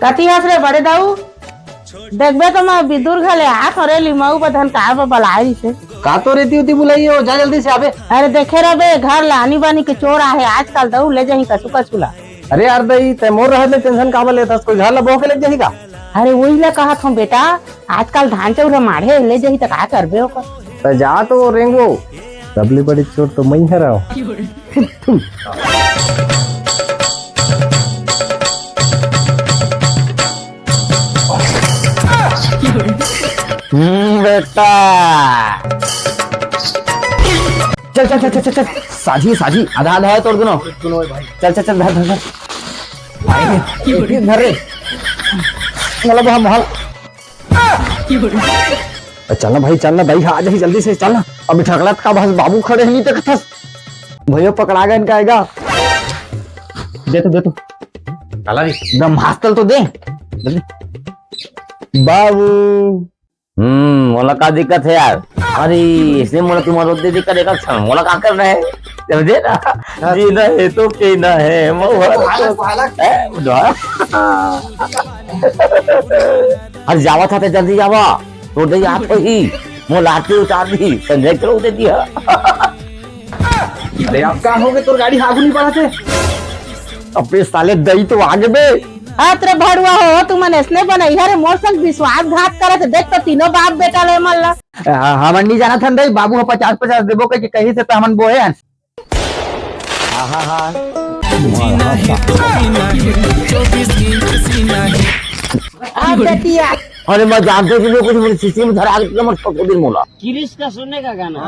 कति हंस रे बड़े दाऊ देखबे तो मैं विदुर घले हाथ और लिमाऊ बधन का बलाई से का तो रेती होती बुलाई हो जा जल्दी से आबे। अरे देखे रबे घर लानी बानी के चोर आहे आजकल दाऊ ले जाही कछु कछुला। अरे यार दई ते मोर रहले टेंशन काबर लेता कोई घर ला बो के ले जाही का। अरे वही ला कहा था बेटा आजकल धान चौरा माढ़े ले जाही त का करबे ओकर तो जा तो रेंगो सबले बड़ी चोर तो मैं है रहा बेटा चल चल चल चल चल साझी साझी आधा आधा है तोड़ दोनों चल चल चल धर धर धर रे मतलब हम महल चलना भाई चलना भाई आ जाही जल्दी से चलना। अभी ठकलत का बस बाबू खड़े नहीं तक था भैया पकड़ा गए इनका आएगा दे तो काला भी एकदम हॉस्टल तो दे बाबू। मोला का दिक्कत है यार। अरे इसने मोला तुम्हारा रोते दिक्कत है का मोला का कर रहे हैं समझे ना जीना है तो कहना है अरे जावा था जल्दी जावा तो दे आप ही मो लाठी उतार दी संजय चलो दे दिया। अरे आप क्या हो गए तो गाड़ी आगू नहीं बढ़ाते अपने साले दही तो आगे बे अरे भड़ुआ हो तू मन इसने बनई है रे मोर संग विश्वासघात करत देख तो तीनों बाप बेटा ले मल्ला हमन नहीं जाना था दही बाबू 50-50 देबो के कहीं से तो हमन बोए बेटिया। अरे मैं जानते थे कुछ मेरी सिस्टम में धरा के मत पकड़ दिन मोला किरिश का सुनने का गाना